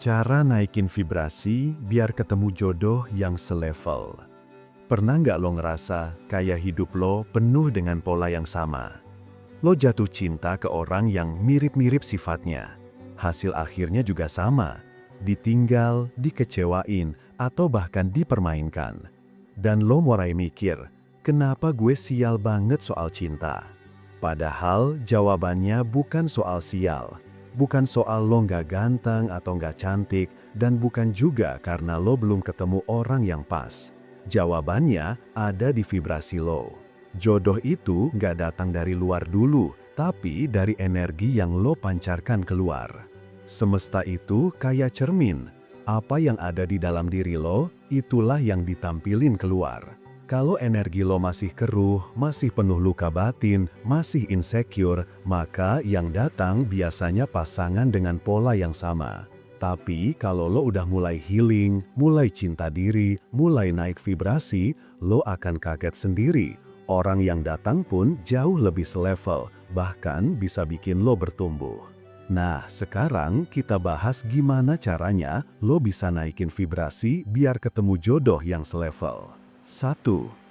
Cara naikin vibrasi biar ketemu jodoh yang selevel. Pernah nggak lo ngerasa kayak hidup lo penuh dengan pola yang sama? Lo jatuh cinta ke orang yang mirip-mirip sifatnya. Hasil akhirnya juga sama. Ditinggal, dikecewain, atau bahkan dipermainkan. Dan lo mulai mikir, kenapa gue sial banget soal cinta? Padahal jawabannya bukan soal sial. Bukan soal lo nggak ganteng atau nggak cantik, dan bukan juga karena lo belum ketemu orang yang pas. Jawabannya ada di vibrasi lo. Jodoh itu nggak datang dari luar dulu, tapi dari energi yang lo pancarkan keluar. Semesta itu kayak cermin. Apa yang ada di dalam diri lo, itulah yang ditampilin keluar. Kalau energi lo masih keruh, masih penuh luka batin, masih insecure, maka yang datang biasanya pasangan dengan pola yang sama. Tapi kalau lo udah mulai healing, mulai cinta diri, mulai naik vibrasi, lo akan kaget sendiri. Orang yang datang pun jauh lebih selevel, bahkan bisa bikin lo bertumbuh. Nah, sekarang kita bahas gimana caranya lo bisa naikin vibrasi biar ketemu jodoh yang selevel. 1.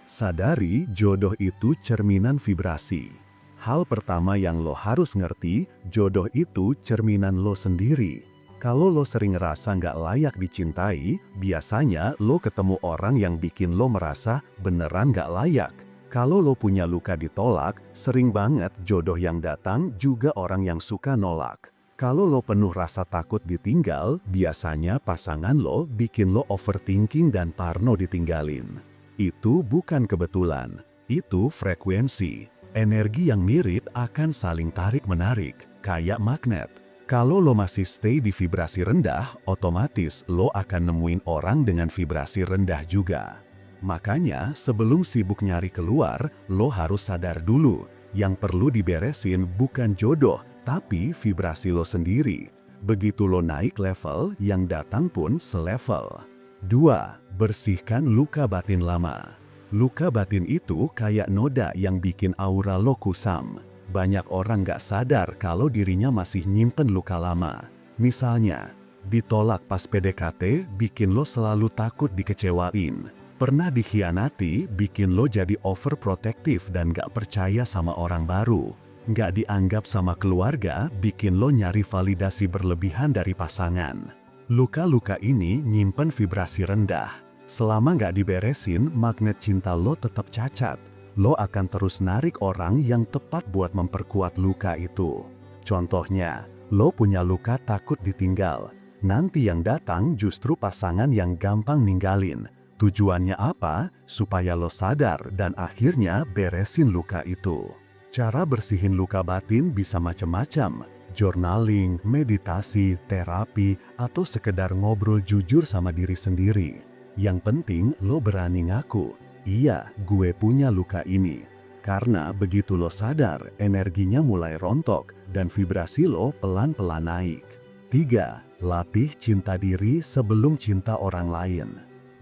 Sadari jodoh itu cerminan vibrasi. Hal pertama yang lo harus ngerti, jodoh itu cerminan lo sendiri. Kalau lo sering ngerasa nggak layak dicintai, biasanya lo ketemu orang yang bikin lo merasa beneran nggak layak. Kalau lo punya luka ditolak, sering banget jodoh yang datang juga orang yang suka nolak. Kalau lo penuh rasa takut ditinggal, biasanya pasangan lo bikin lo overthinking dan parno ditinggalin. Itu bukan kebetulan, itu frekuensi. Energi yang mirip akan saling tarik-menarik, kayak magnet. Kalau lo masih stay di vibrasi rendah, otomatis lo akan nemuin orang dengan vibrasi rendah juga. Makanya sebelum sibuk nyari keluar, lo harus sadar dulu. Yang perlu diberesin bukan jodoh, tapi vibrasi lo sendiri. Begitu lo naik level, yang datang pun selevel. 2. Bersihkan luka batin lama. Luka batin itu kayak noda yang bikin aura lo kusam. Banyak orang gak sadar kalau dirinya masih nyimpen luka lama. Misalnya, ditolak pas PDKT bikin lo selalu takut dikecewain. Pernah dikhianati bikin lo jadi overprotective dan gak percaya sama orang baru. Gak dianggap sama keluarga bikin lo nyari validasi berlebihan dari pasangan. Luka-luka ini nyimpen vibrasi rendah. Selama nggak diberesin, magnet cinta lo tetap cacat. Lo akan terus narik orang yang tepat buat memperkuat luka itu. Contohnya, lo punya luka takut ditinggal. Nanti yang datang justru pasangan yang gampang ninggalin. Tujuannya apa? Supaya lo sadar dan akhirnya beresin luka itu. Cara bersihin luka batin bisa macam-macam. Journaling, meditasi, terapi, atau sekedar ngobrol jujur sama diri sendiri. Yang penting lo berani ngaku, iya gue punya luka ini. Karena begitu lo sadar, energinya mulai rontok dan vibrasi lo pelan-pelan naik. 3. Latih cinta diri sebelum cinta orang lain.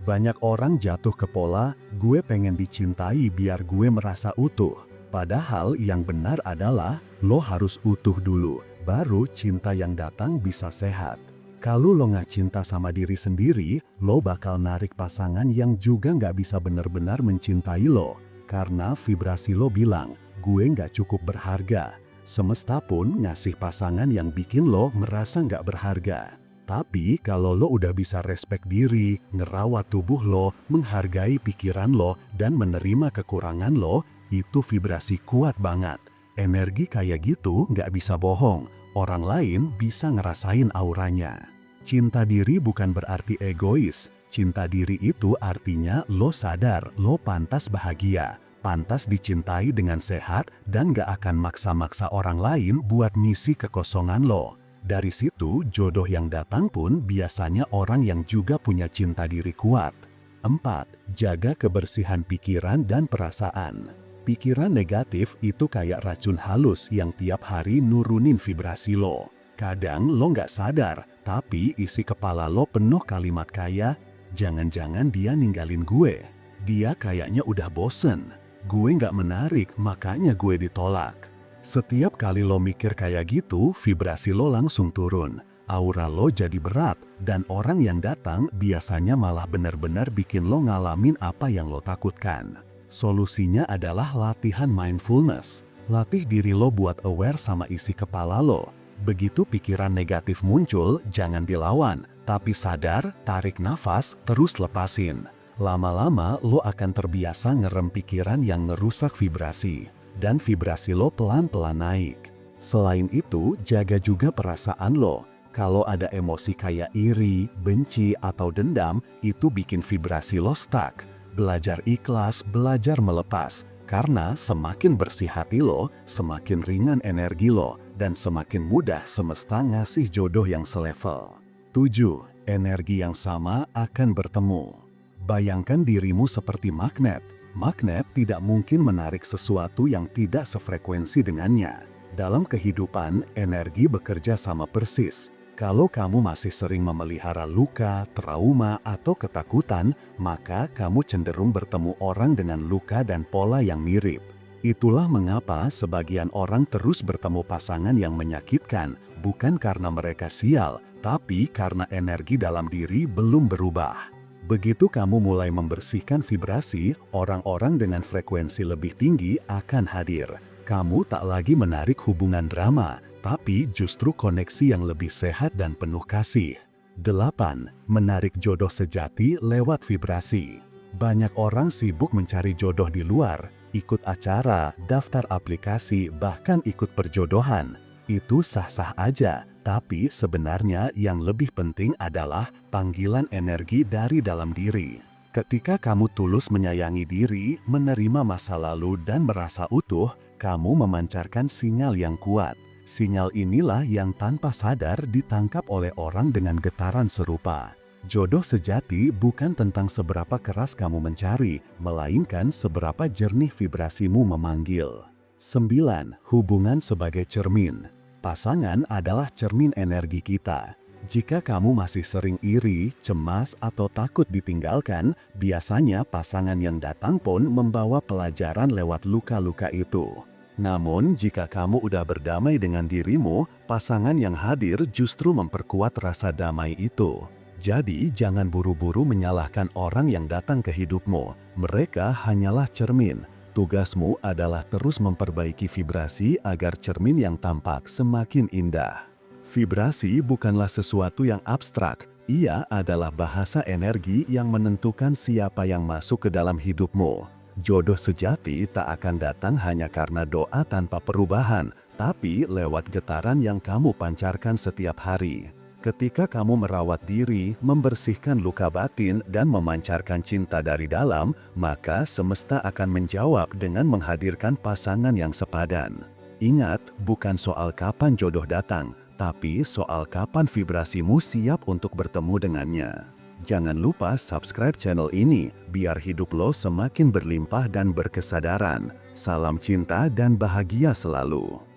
Banyak orang jatuh ke pola, gue pengen dicintai biar gue merasa utuh. Padahal yang benar adalah, lo harus utuh dulu. Baru cinta yang datang bisa sehat. Kalau lo nggak cinta sama diri sendiri, lo bakal narik pasangan yang juga nggak bisa benar-benar mencintai lo. Karena vibrasi lo bilang, gue nggak cukup berharga. Semesta pun ngasih pasangan yang bikin lo merasa nggak berharga. Tapi kalau lo udah bisa respek diri, ngerawat tubuh lo, menghargai pikiran lo, dan menerima kekurangan lo, itu vibrasi kuat banget. Energi kayak gitu nggak bisa bohong, orang lain bisa ngerasain auranya. Cinta diri bukan berarti egois, cinta diri itu artinya lo sadar lo pantas bahagia, pantas dicintai dengan sehat dan gak akan maksa-maksa orang lain buat ngisi kekosongan lo. Dari situ jodoh yang datang pun biasanya orang yang juga punya cinta diri kuat. 4. Jaga kebersihan pikiran dan perasaan. Pikiran negatif itu kayak racun halus yang tiap hari nurunin vibrasi lo. Kadang lo nggak sadar, tapi isi kepala lo penuh kalimat kayak, jangan-jangan dia ninggalin gue. Dia kayaknya udah bosen. Gue nggak menarik, makanya gue ditolak. Setiap kali lo mikir kayak gitu, vibrasi lo langsung turun. aura lo jadi berat, dan orang yang datang biasanya malah benar-benar bikin lo ngalamin apa yang lo takutkan. Solusinya adalah latihan mindfulness. Latih diri lo buat aware sama isi kepala lo. Begitu pikiran negatif muncul, jangan dilawan, tapi sadar, tarik nafas, terus lepasin. Lama-lama lo akan terbiasa ngerem pikiran yang ngerusak vibrasi, dan vibrasi lo pelan-pelan naik. Selain itu, jaga juga perasaan lo. Kalau ada emosi kayak iri, benci, atau dendam, itu bikin vibrasi lo stuck. Belajar ikhlas, belajar melepas. Karena semakin bersih hati lo, semakin ringan energi lo, dan semakin mudah semesta ngasih jodoh yang selevel. 7. Energi yang sama akan bertemu. Bayangkan dirimu seperti magnet. Magnet tidak mungkin menarik sesuatu yang tidak sefrekuensi dengannya. Dalam kehidupan, energi bekerja sama persis. Kalau kamu masih sering memelihara luka, trauma, atau ketakutan, maka kamu cenderung bertemu orang dengan luka dan pola yang mirip. Itulah mengapa sebagian orang terus bertemu pasangan yang menyakitkan, bukan karena mereka sial, tapi karena energi dalam diri belum berubah. Begitu kamu mulai membersihkan vibrasi, orang-orang dengan frekuensi lebih tinggi akan hadir. Kamu tak lagi menarik hubungan drama, tapi justru koneksi yang lebih sehat dan penuh kasih. 8. Menarik jodoh sejati lewat vibrasi. Banyak orang sibuk mencari jodoh di luar, ikut acara, daftar aplikasi, bahkan ikut perjodohan. Itu sah-sah aja, tapi sebenarnya yang lebih penting adalah panggilan energi dari dalam diri. Ketika kamu tulus menyayangi diri, menerima masa lalu dan merasa utuh, kamu memancarkan sinyal yang kuat. Sinyal inilah yang tanpa sadar ditangkap oleh orang dengan getaran serupa. Jodoh sejati bukan tentang seberapa keras kamu mencari, melainkan seberapa jernih vibrasimu memanggil. 9. Hubungan sebagai cermin. Pasangan adalah cermin energi kita. Jika kamu masih sering iri, cemas, atau takut ditinggalkan, biasanya pasangan yang datang pun membawa pelajaran lewat luka-luka itu. Namun, jika kamu udah berdamai dengan dirimu, pasangan yang hadir justru memperkuat rasa damai itu. Jadi, jangan buru-buru menyalahkan orang yang datang ke hidupmu. Mereka hanyalah cermin. Tugasmu adalah terus memperbaiki vibrasi agar cermin yang tampak semakin indah. Vibrasi bukanlah sesuatu yang abstrak. Ia adalah bahasa energi yang menentukan siapa yang masuk ke dalam hidupmu. Jodoh sejati tak akan datang hanya karena doa tanpa perubahan, tapi lewat getaran yang kamu pancarkan setiap hari. Ketika kamu merawat diri, membersihkan luka batin, dan memancarkan cinta dari dalam, maka semesta akan menjawab dengan menghadirkan pasangan yang sepadan. Ingat, bukan soal kapan jodoh datang, tapi soal kapan vibrasimu siap untuk bertemu dengannya. Jangan lupa subscribe channel ini, biar hidup lo semakin berlimpah dan berkesadaran. Salam cinta dan bahagia selalu.